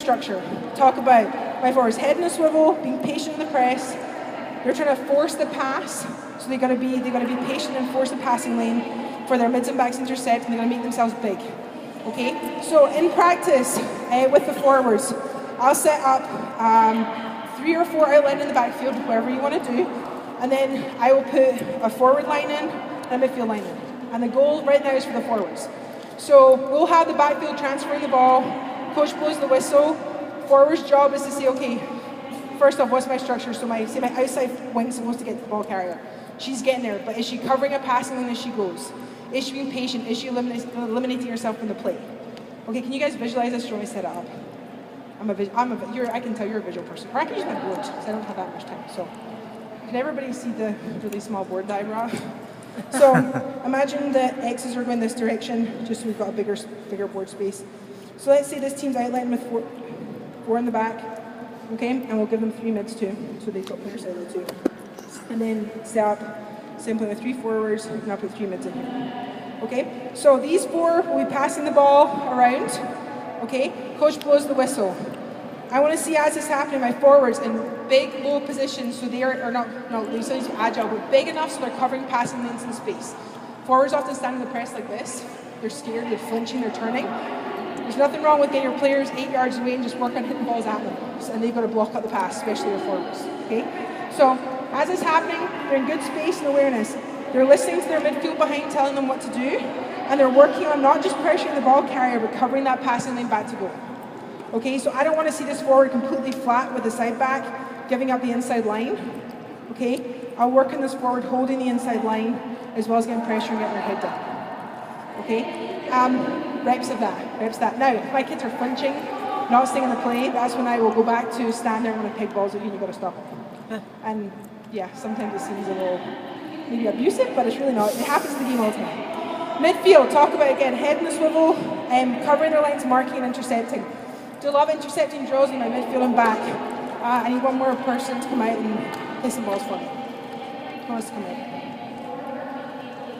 structure. Talk about my forwards head in a swivel, being patient in the press. They're trying to force the pass, so they got to be patient and force the passing lane for their mids and backs intercept, and they're going to make themselves big. Okay, so in practice with the forwards, I'll set up 3 or 4 outline in the backfield, whatever you want to do, and then I will put a forward line in and a midfield line in. And the goal right now is for the forwards. So we'll have the backfield transferring the ball, coach blows the whistle, forward's job is to say, okay, first off, what's my structure? So my outside wing is supposed to get to the ball carrier. She's getting there, but is she covering a passing lane as she goes? Is she being patient? Is she eliminating herself from the play? Okay, can you guys visualize this? Show me set it up. I can tell you're a visual person. Or I can use my board, because I don't have that much time. So, can everybody see the really small board that I brought? So, imagine that X's are going this direction, just so we've got a bigger board space. So let's say this team's outlined with four in the back, okay? And we'll give them 3 mids too, so they've got players out there too. And then set up, simply with 3 forwards, and I'll put 3 mids in here. Okay, so these 4 will be passing the ball around. Okay, coach blows the whistle. I want to see as this happening, my forwards in big, low positions, so they are not agile, but big enough so they're covering passing lanes in space. Forwards often stand in the press like this. They're scared, they're flinching, they're turning. There's nothing wrong with getting your players 8 yards away and just work on hitting balls at them. And they've got to block out the pass, especially your forwards. Okay, so as it's happening, they're in good space and awareness. They're listening to their midfield behind telling them what to do, and they're working on not just pressuring the ball carrier, but covering that passing lane back to goal. Okay, so I don't want to see this forward completely flat with the side back, giving up the inside line. Okay, I'll work on this forward holding the inside line, as well as getting pressure and getting their head down. Okay, reps of that. Now, if my kids are flinching, not staying in the play, that's when I will go back to stand there and when I peg balls at you and you've got to stop them. And yeah, sometimes it seems a little maybe abusive, but it's really not. It happens in the game all the time. Midfield, talk about again, head in the swivel, covering their lines, marking and intercepting. Do a lot of intercepting drills in my midfield and back. I need one more person to come out and play some balls for me. Who wants to come out?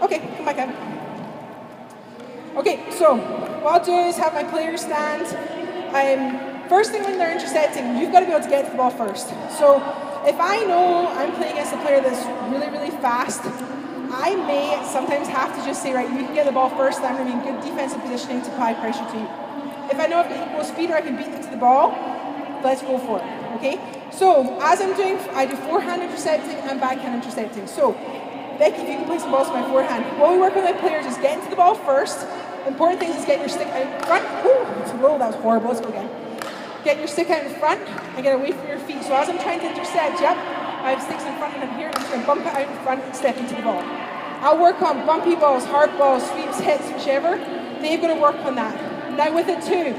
Okay, come back out. Okay, so what I'll do is have my players stand. First thing when they're intercepting, you've got to be able to get to the ball first. So if I know I'm playing against a player that's really, really fast, I may sometimes have to just say, right, you can get the ball first, and I'm going to be in good defensive positioning to apply pressure to you. If I know I've got equal speed or I can beat them to the ball, let's go for it, okay? So as I'm doing, I do forehand intercepting and backhand intercepting. So Becky, if you can play some balls with my forehand. What we work with my players is getting to the ball first. Important thing is get your stick out in front. Ooh, that was horrible, let's go again. Get your stick out in front and get away from your feet. So as I'm trying to intercept, yep, I have sticks in front and I'm here, and I'm just going to bump it out in front and step into the ball. I'll work on bumpy balls, hard balls, sweeps, hits, whichever. They've got to work on that. Now with it too,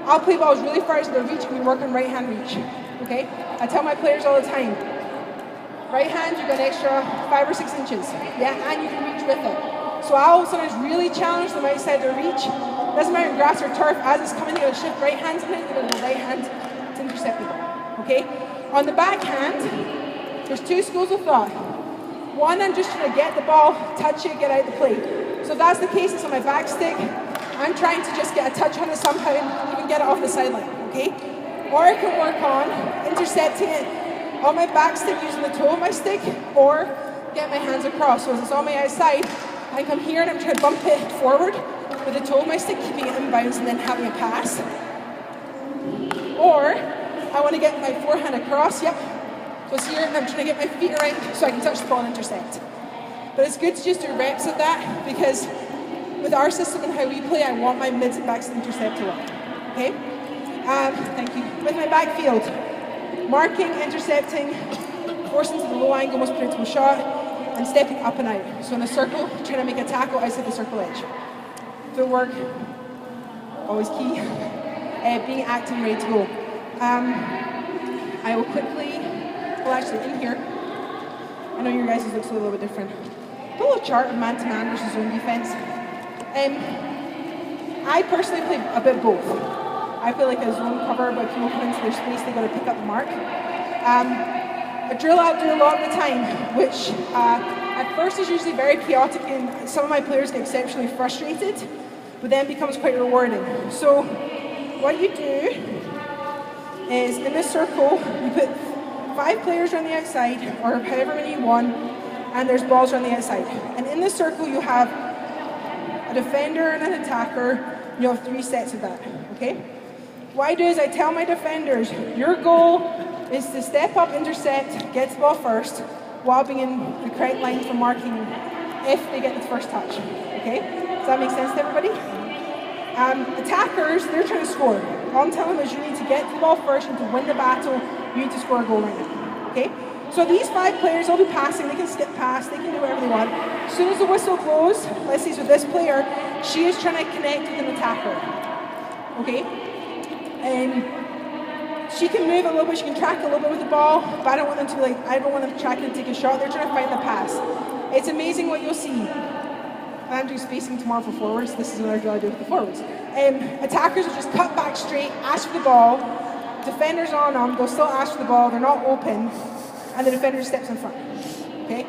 I'll play balls really far out of their reach and we work on right hand reach. Okay? I tell my players all the time, right hand, you've got an extra 5 or 6 inches. Yeah, and you can reach with it. So I'll sometimes really challenge them outside their reach. Doesn't matter in grass or turf, as it's coming, you're going to shift right hand, sometimes you're going to go right hand to intercept the ball. Okay? On the backhand, there's 2 schools of thought. One, I'm just trying to get the ball, touch it, get out the play. So if that's the case, it's on my back stick. I'm trying to just get a touch on it somehow and even get it off the sideline, okay? Or I can work on intercepting it on my back stick using the toe of my stick, or get my hands across. So as it's on my outside, I come here and I'm trying to bump it forward with the toe of my stick, keeping it in bounds and then having a pass. Or I want to get my forehand across, yep. So it's here and I'm trying to get my feet around so I can touch the ball and intercept. But it's good to just do reps of that, because with our system and how we play, I want my mids and backs to intercept a lot. Okay? Thank you. With my backfield, marking, intercepting, forcing to the low angle, most predictable shot, and stepping up and out. So in a circle, trying to make a tackle outside the circle edge. Footwork, always key. Being active and ready to go. I will quickly, well actually in here, I know your guys' looks a little bit different. Put a little chart of man-to-man versus zone defense. I personally play a bit both. I feel like a zone cover, but people come into their space, they've got to pick up the mark. A drill I'll do a lot of the time, which at first is usually very chaotic and some of my players get exceptionally frustrated, but then becomes quite rewarding. So what you do is in this circle, you put 5 players on the outside, or however many you want, and there's balls on the outside. And in this circle, you have a defender and an attacker. You have 3 sets of that, okay? What I do is I tell my defenders, your goal is to step up, intercept, get the ball first, while being in the correct line for marking if they get the first touch, okay? Does that make sense to everybody? Attackers, they're trying to score. All I'm telling them is you need to get the ball first, you need to win the battle, you need to score a goal right now, okay? So these 5 players, they'll be passing, they can skip past, they can do whatever they want. As soon as the whistle blows, let's say so this player, she is trying to connect with an attacker, okay? She can move a little bit, she can track a little bit with the ball, but I don't want them to I don't want them to track and take a shot, they're trying to find the pass. It's amazing what you'll see. I'm doing spacing tomorrow for forwards, this is another drill I do with the forwards. Attackers will just cut back straight, ask for the ball, defenders on them, they'll still ask for the ball, they're not open, and the defender steps in front, okay?